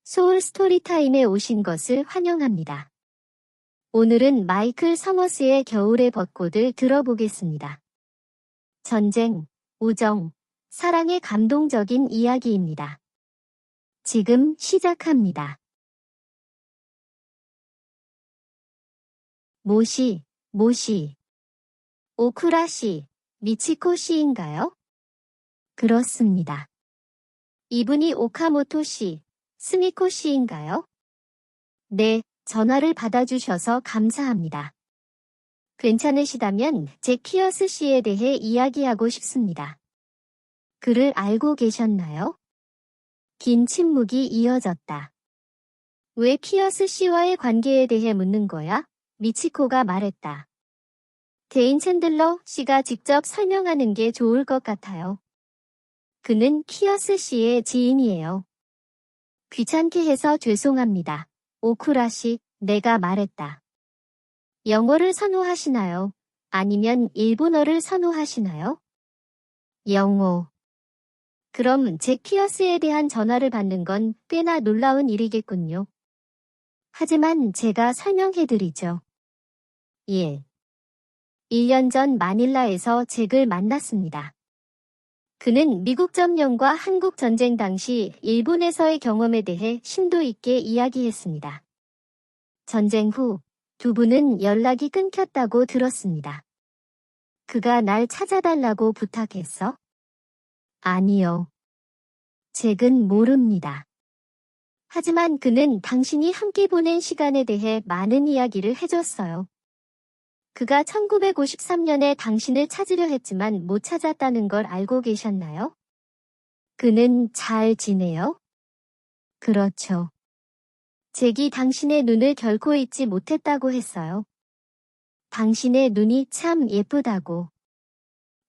소울 스토리타임에 오신 것을 환영합니다. 오늘은 마이클 서머스의 겨울의 벚꽃을 들어보겠습니다. 전쟁, 우정, 사랑의 감동적인 이야기입니다. 지금 시작합니다. 모시, 오쿠라 씨, 미치코 씨인가요? 그렇습니다. 이분이 오카모토 씨, 스미코 씨인가요? 네, 전화를 받아주셔서 감사합니다. 괜찮으시다면 제 키어스 씨에 대해 이야기하고 싶습니다. 그를 알고 계셨나요? 긴 침묵이 이어졌다. 왜 키어스 씨와의 관계에 대해 묻는 거야? 미치코가 말했다. 데인 챈들러 씨가 직접 설명하는 게 좋을 것 같아요. 그는 키어스 씨의 지인이에요. 귀찮게 해서 죄송합니다. 오쿠라 씨, 내가 말했다. 영어를 선호하시나요? 아니면 일본어를 선호하시나요? 영어. 그럼 제 키어스에 대한 전화를 받는 건 꽤나 놀라운 일이겠군요. 하지만 제가 설명해드리죠. 예. 1년 전 마닐라에서 잭을 만났습니다. 그는 미국 점령과 한국 전쟁 당시 일본에서의 경험에 대해 심도 있게 이야기했습니다. 전쟁 후 두 분은 연락이 끊겼다고 들었습니다. 그가 날 찾아달라고 부탁했어? 아니요. 잭은 모릅니다. 하지만 그는 당신이 함께 보낸 시간에 대해 많은 이야기를 해줬어요. 그가 1953년에 당신을 찾으려 했지만 못 찾았다는 걸 알고 계셨나요? 그는 잘 지내요? 그렇죠. 잭이 당신의 눈을 결코 잊지 못했다고 했어요. 당신의 눈이 참 예쁘다고.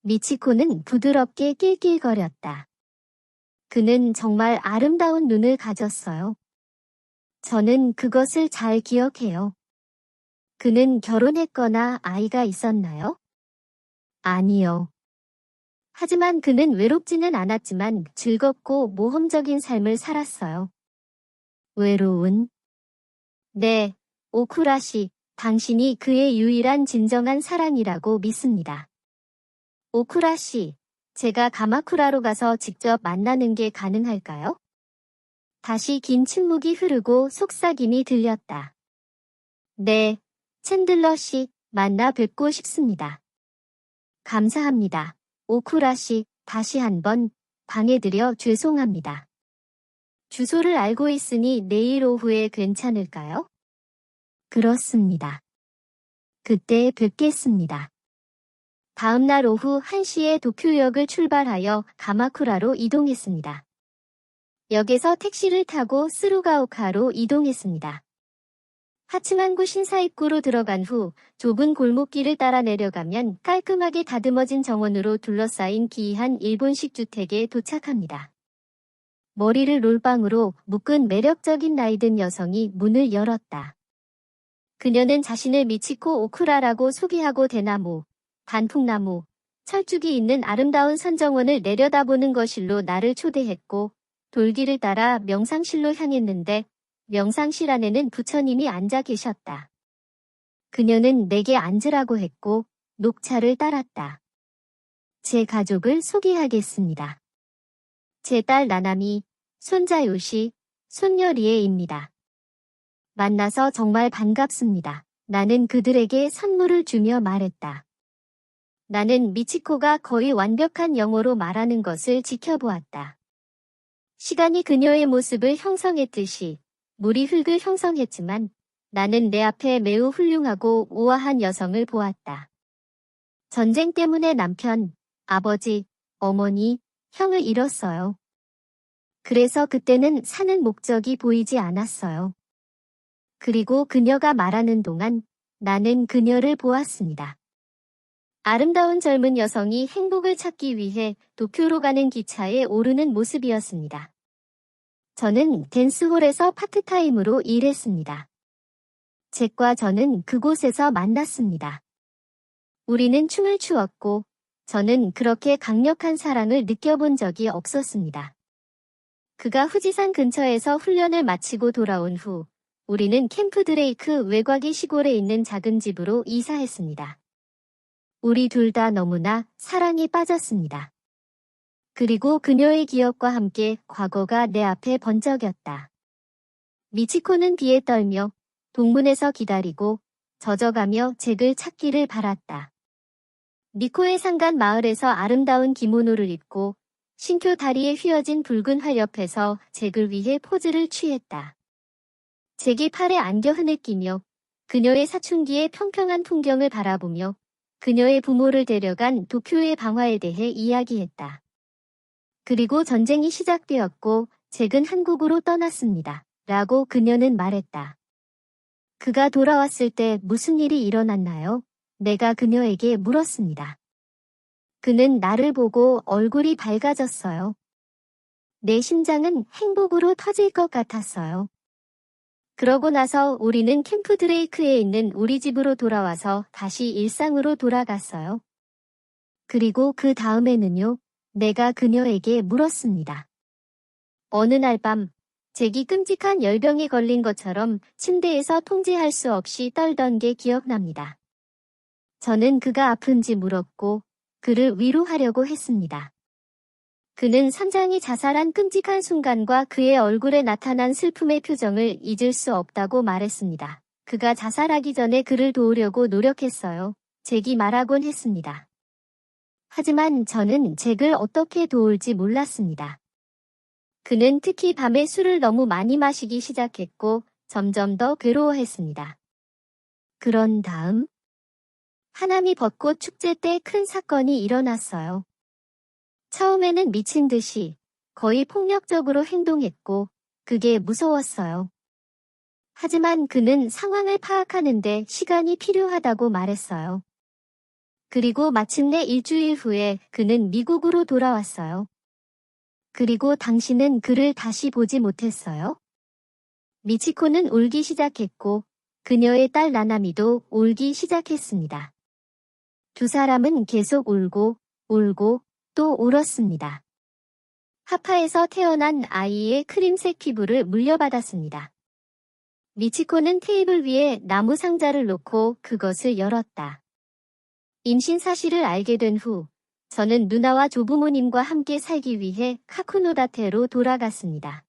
미치코는 부드럽게 낄낄거렸다. 그는 정말 아름다운 눈을 가졌어요. 저는 그것을 잘 기억해요. 그는 결혼했거나 아이가 있었나요? 아니요. 하지만 그는 외롭지는 않았지만 즐겁고 모험적인 삶을 살았어요. 외로운? 네, 오쿠라 씨, 당신이 그의 유일한 진정한 사랑이라고 믿습니다. 오쿠라 씨, 제가 가마쿠라로 가서 직접 만나는 게 가능할까요? 다시 긴 침묵이 흐르고 속삭임이 들렸다. 네, 챈들러 씨, 만나 뵙고 싶습니다. 감사합니다. 오쿠라 씨, 다시 한번 방해드려 죄송합니다. 주소를 알고 있으니 내일 오후에 괜찮을까요? 그렇습니다. 그때 뵙겠습니다. 다음 날 오후 1시에 도쿄역을 출발하여 가마쿠라로 이동했습니다. 역에서 택시를 타고 스루가오카로 이동했습니다. 하츠만구 신사입구로 들어간 후 좁은 골목길을 따라 내려가면 깔끔하게 다듬어진 정원으로 둘러싸인 기이한 일본식 주택에 도착합니다. 머리를 롤빵으로 묶은 매력적인 나이든 여성이 문을 열었다. 그녀는 자신을 미치코 오쿠라라고 소개하고 대나무, 단풍나무, 철쭉이 있는 아름다운 선정원을 내려다보는 거실로 나를 초대했고 돌길을 따라 명상실로 향했는데 명상실 안에는 부처님이 앉아 계셨다. 그녀는 내게 앉으라고 했고 녹차를 따랐다. 제 가족을 소개하겠습니다. 제 딸 나나미, 손자 요시, 손녀 리에입니다. 만나서 정말 반갑습니다. 나는 그들에게 선물을 주며 말했다. 나는 미치코가 거의 완벽한 영어로 말하는 것을 지켜보았다. 시간이 그녀의 모습을 형성했듯이 물이 흙을 형성했지만 나는 내 앞에 매우 훌륭하고 우아한 여성을 보았다. 전쟁 때문에 남편, 아버지, 어머니, 형을 잃었어요. 그래서 그때는 사는 목적이 보이지 않았어요. 그리고 그녀가 말하는 동안 나는 그녀를 보았습니다. 아름다운 젊은 여성이 행복을 찾기 위해 도쿄로 가는 기차에 오르는 모습이었습니다. 저는 댄스홀에서 파트타임으로 일했습니다. 잭과 저는 그곳에서 만났습니다. 우리는 춤을 추었고 저는 그렇게 강력한 사랑을 느껴본 적이 없었습니다. 그가 후지산 근처에서 훈련을 마치고 돌아온 후 우리는 캠프 드레이크 외곽의 시골에 있는 작은 집으로 이사했습니다. 우리 둘 다 너무나 사랑에 빠졌습니다. 그리고 그녀의 기억과 함께 과거가 내 앞에 번쩍였다. 미치코는 비에 떨며 동문에서 기다리고 젖어가며 잭을 찾기를 바랐다. 니코의 산간 마을에서 아름다운 기모노를 입고 신교 다리에 휘어진 붉은 활 옆에서 잭을 위해 포즈를 취했다. 잭이 팔에 안겨 흐느끼며 그녀의 사춘기의 평평한 풍경을 바라보며 그녀의 부모를 데려간 도쿄의 방화에 대해 이야기했다. 그리고 전쟁이 시작되었고 잭은 한국으로 떠났습니다. 라고 그녀는 말했다. 그가 돌아왔을 때 무슨 일이 일어났나요? 내가 그녀에게 물었습니다. 그는 나를 보고 얼굴이 밝아졌어요. 내 심장은 행복으로 터질 것 같았어요. 그러고 나서 우리는 캠프 드레이크에 있는 우리 집으로 돌아와서 다시 일상으로 돌아갔어요. 그리고 그 다음에는요, 내가 그녀에게 물었습니다. 어느 날 밤, 잭이 끔찍한 열병에 걸린 것처럼 침대에서 통제할 수 없이 떨던 게 기억납니다. 저는 그가 아픈지 물었고 그를 위로하려고 했습니다. 그는 선장이 자살한 끔찍한 순간과 그의 얼굴에 나타난 슬픔의 표정을 잊을 수 없다고 말했습니다. 그가 자살하기 전에 그를 도우려고 노력했어요. 잭이 말하곤 했습니다. 하지만 저는 잭을 어떻게 도울지 몰랐습니다. 그는 특히 밤에 술을 너무 많이 마시기 시작했고 점점 더 괴로워했습니다. 그런 다음 하나미 벚꽃 축제 때 큰 사건이 일어났어요. 처음에는 미친 듯이 거의 폭력적으로 행동했고 그게 무서웠어요. 하지만 그는 상황을 파악하는데 시간이 필요하다고 말했어요. 그리고 마침내 일주일 후에 그는 미국으로 돌아왔어요. 그리고 당신은 그를 다시 보지 못했어요? 미치코는 울기 시작했고 그녀의 딸 나나미도 울기 시작했습니다. 두 사람은 계속 울고 또 울었습니다. 하파에서 태어난 아이의 크림색 피부를 물려받았습니다. 미치코는 테이블 위에 나무 상자를 놓고 그것을 열었다. 임신 사실을 알게 된 후 저는 누나와 조부모님과 함께 살기 위해 카쿠노다테로 돌아갔습니다.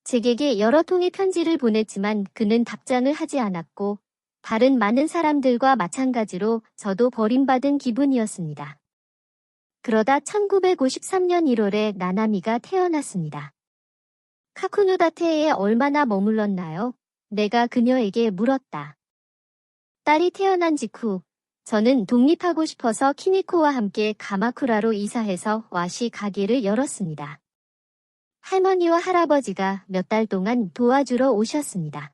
잭에게 여러 통의 편지를 보냈지만 그는 답장을 하지 않았고 다른 많은 사람들과 마찬가지로 저도 버림받은 기분이었습니다. 그러다 1953년 1월에 나나미가 태어났습니다. 카쿠노다테에 얼마나 머물렀나요? 내가 그녀에게 물었다. 딸이 태어난 직후 저는 독립하고 싶어서 키미코와 함께 가마쿠라로 이사해서 와시 가게를 열었습니다. 할머니와 할아버지가 몇 달 동안 도와주러 오셨습니다.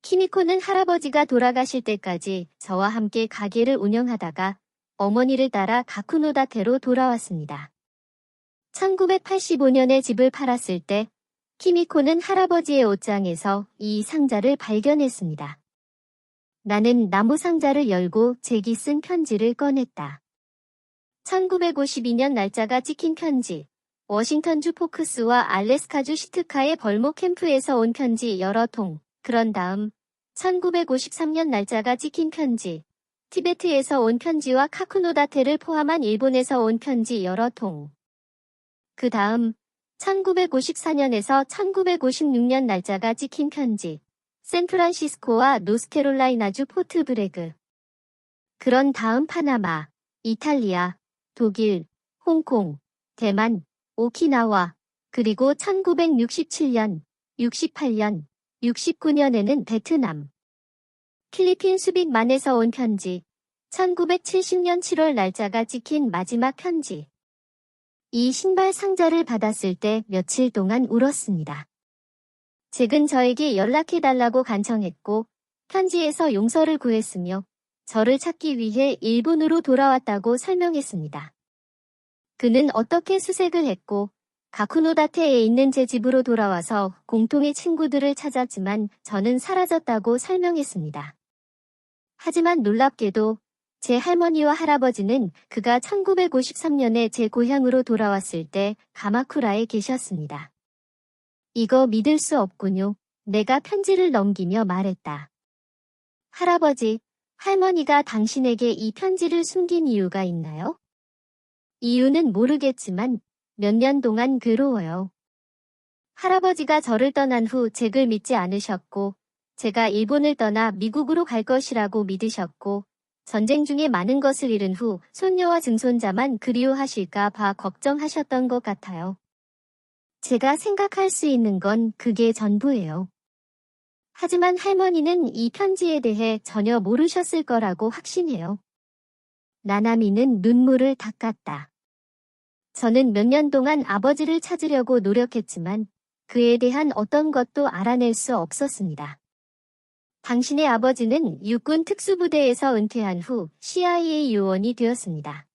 키미코는 할아버지가 돌아가실 때까지 저와 함께 가게를 운영하다가 어머니를 따라 가쿠노다테로 돌아왔습니다. 1985년에 집을 팔았을 때 키미코는 할아버지의 옷장에서 이 상자를 발견했습니다. 나는 나무 상자를 열고 잭이 쓴 편지를 꺼냈다. 1952년 날짜가 찍힌 편지. 워싱턴주 포크스와 알래스카주 시트카의 벌목 캠프에서 온 편지 여러 통. 그런 다음 1953년 날짜가 찍힌 편지. 티베트에서 온 편지와 카쿠노다테를 포함한 일본에서 온 편지 여러 통. 그 다음 1954년에서 1956년 날짜가 찍힌 편지. 샌프란시스코와 노스캐롤라이나주 포트브레그. 그런 다음 파나마, 이탈리아, 독일, 홍콩, 대만, 오키나와, 그리고 1967년, 68년, 69년에는 베트남. 필리핀 수빅만에서 온 편지. 1970년 7월 날짜가 찍힌 마지막 편지. 이 신발 상자를 받았을 때 며칠 동안 울었습니다. 잭은 저에게 연락해달라고 간청했고 편지에서 용서를 구했으며 저를 찾기 위해 일본으로 돌아왔다고 설명했습니다. 그는 어떻게 수색을 했고 가쿠노다테에 있는 제 집으로 돌아와서 공통의 친구들을 찾았지만 저는 사라졌다고 설명했습니다. 하지만 놀랍게도 제 할머니와 할아버지는 그가 1953년에 제 고향으로 돌아왔을 때 가마쿠라에 계셨습니다. 이거 믿을 수 없군요. 내가 편지를 넘기며 말했다. 할아버지, 할머니가 당신에게 이 편지를 숨긴 이유가 있나요? 이유는 모르겠지만 몇 년 동안 괴로워요. 할아버지가 저를 떠난 후 잭을 믿지 않으셨고, 제가 일본을 떠나 미국으로 갈 것이라고 믿으셨고, 전쟁 중에 많은 것을 잃은 후 손녀와 증손자만 그리워하실까 봐 걱정하셨던 것 같아요. 제가 생각할 수 있는 건 그게 전부예요. 하지만 할머니는 이 편지에 대해 전혀 모르셨을 거라고 확신해요. 나나미는 눈물을 닦았다. 저는 몇 년 동안 아버지를 찾으려고 노력했지만 그에 대한 어떤 것도 알아낼 수 없었습니다. 당신의 아버지는 육군 특수부대에서 은퇴한 후 CIA 요원이 되었습니다.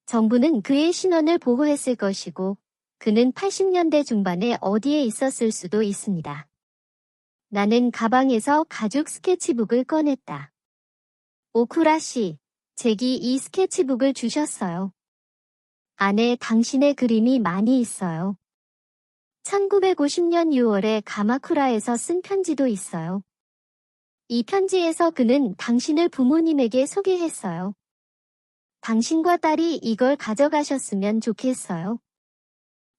정부는 그의 신원을 보호했을 것이고 그는 80년대 중반에 어디에 있었을 수도 있습니다. 나는 가방에서 가죽 스케치북을 꺼냈다. 오쿠라 씨, 잭이 이 스케치북을 주셨어요. 안에 당신의 그림이 많이 있어요. 1950년 6월에 가마쿠라에서 쓴 편지도 있어요. 이 편지에서 그는 당신을 부모님에게 소개했어요. 당신과 딸이 이걸 가져가셨으면 좋겠어요.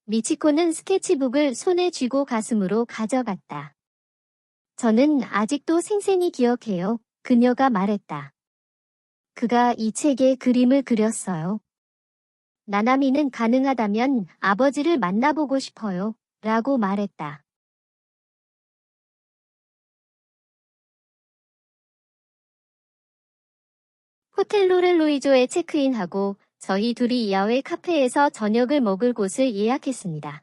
미치코는 스케치북을 손에 쥐고 가슴으로 가져갔다. 저는 아직도 생생히 기억해요. 그녀가 말했다. 그가 이 책에 그림을 그렸어요. 나나미는 가능하다면 아버지를 만나보고 싶어요. 라고 말했다. 호텔 로렐로이조에 체크인하고 저희 둘이 야외 카페에서 저녁을 먹을 곳을 예약했습니다.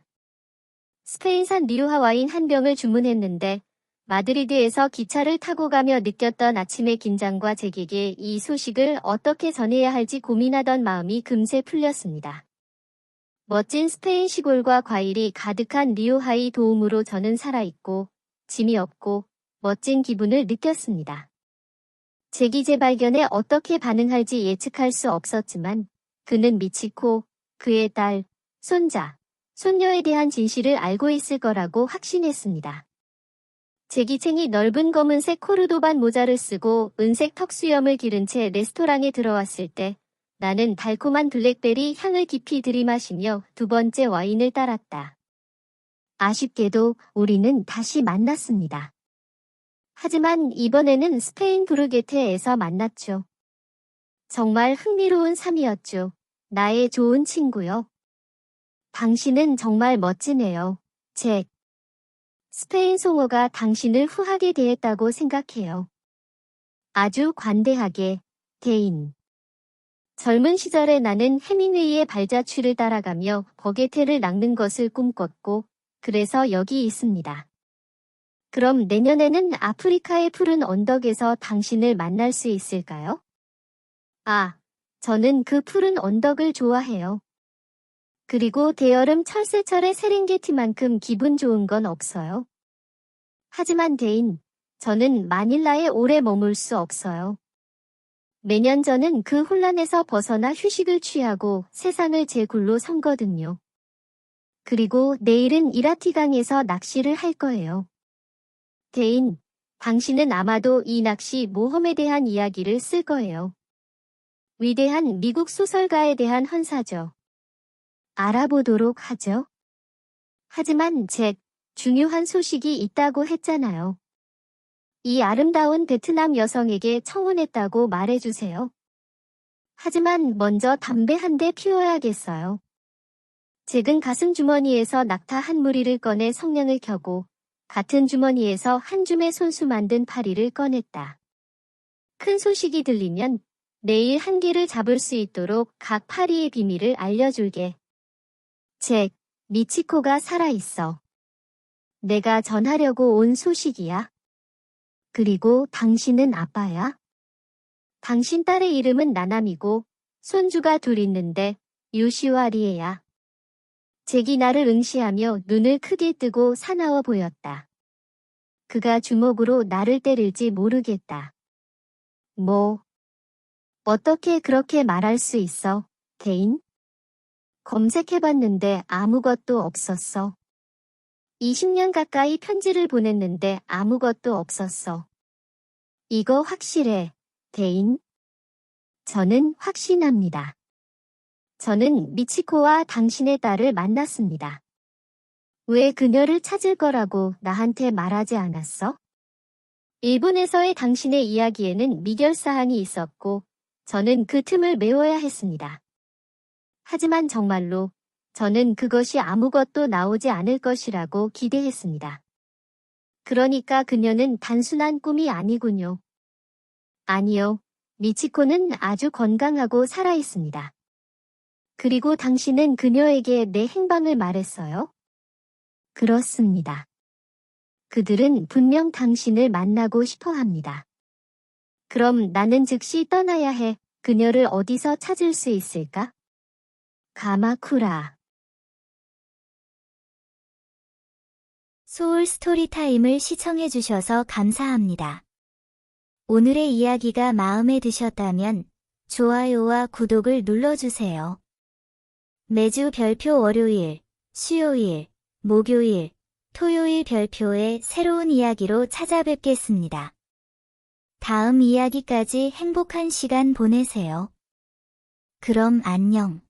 스페인산 리오하 와인 한 병을 주문했는데 마드리드에서 기차를 타고 가며 느꼈던 아침의 긴장과 잭에게 이 소식을 어떻게 전해야 할지 고민하던 마음이 금세 풀렸습니다. 멋진 스페인 시골과 과일이 가득한 리오하의 도움으로 저는 살아있고 짐이 없고 멋진 기분을 느꼈습니다. 잭이 제 발견에 어떻게 반응할지 예측할 수 없었지만 그는 미치코, 그의 딸, 손자, 손녀에 대한 진실을 알고 있을 거라고 확신했습니다. 잭이 챙이 넓은 검은색 코르도반 모자를 쓰고 은색 턱수염을 기른 채 레스토랑에 들어왔을 때 나는 달콤한 블랙베리 향을 깊이 들이마시며 두 번째 와인을 따랐다. 아쉽게도 우리는 다시 만났습니다. 하지만 이번에는 스페인 부르게테에서 만났죠. 정말 흥미로운 삶이었죠. 나의 좋은 친구요. 당신은 정말 멋지네요, 잭. 스페인 송어가 당신을 후하게 대했다고 생각해요. 아주 관대하게, 대인. 젊은 시절에 나는 해밍웨이의 발자취를 따라가며 버게테를 낚는 것을 꿈꿨고, 그래서 여기 있습니다. 그럼 내년에는 아프리카의 푸른 언덕에서 당신을 만날 수 있을까요? 아, 저는 그 푸른 언덕을 좋아해요. 그리고 대여름 철새철의 세렝게티만큼 기분 좋은 건 없어요. 하지만 대인, 저는 마닐라에 오래 머물 수 없어요. 매년 저는 그 혼란에서 벗어나 휴식을 취하고 세상을 제 굴로 섬거든요. 그리고 내일은 이라티강에서 낚시를 할 거예요. 대인, 당신은 아마도 이 낚시 모험에 대한 이야기를 쓸 거예요. 위대한 미국 소설가에 대한 헌사죠. 알아보도록 하죠. 하지만 잭, 중요한 소식이 있다고 했잖아요. 이 아름다운 베트남 여성에게 청혼했다고 말해주세요. 하지만 먼저 담배 한 대 피워야겠어요. 잭은 가슴 주머니에서 낙타 한 무리를 꺼내 성냥을 켜고 같은 주머니에서 한 줌의 손수 만든 파리를 꺼냈다. 큰 소식이 들리면 내일 한 개를 잡을 수 있도록 각 파리의 비밀을 알려줄게. 잭, 미치코가 살아있어. 내가 전하려고 온 소식이야. 그리고 당신은 아빠야? 당신 딸의 이름은 나남이고 손주가 둘 있는데 유시와 리에야. 잭이 나를 응시하며 눈을 크게 뜨고 사나워 보였다. 그가 주먹으로 나를 때릴지 모르겠다. 뭐? 어떻게 그렇게 말할 수 있어, 대인? 검색해봤는데 아무것도 없었어. 20년 가까이 편지를 보냈는데 아무것도 없었어. 이거 확실해, 대인? 저는 확신합니다. 저는 미치코와 당신의 딸을 만났습니다. 왜 그녀를 찾을 거라고 나한테 말하지 않았어? 일본에서의 당신의 이야기에는 미결사항이 있었고, 저는 그 틈을 메워야 했습니다. 하지만 정말로 저는 그것이 아무것도 나오지 않을 것이라고 기대했습니다. 그러니까 그녀는 단순한 꿈이 아니군요. 아니요, 미치코는 아주 건강하고 살아있습니다. 그리고 당신은 그녀에게 내 행방을 말했어요? 그렇습니다. 그들은 분명 당신을 만나고 싶어 합니다. 그럼 나는 즉시 떠나야 해. 그녀를 어디서 찾을 수 있을까? 가마쿠라. 소울 스토리타임을 시청해주셔서 감사합니다. 오늘의 이야기가 마음에 드셨다면 좋아요와 구독을 눌러주세요. 매주 별표 월요일, 수요일, 목요일, 토요일 별표의 새로운 이야기로 찾아뵙겠습니다. 다음 이야기까지 행복한 시간 보내세요. 그럼 안녕.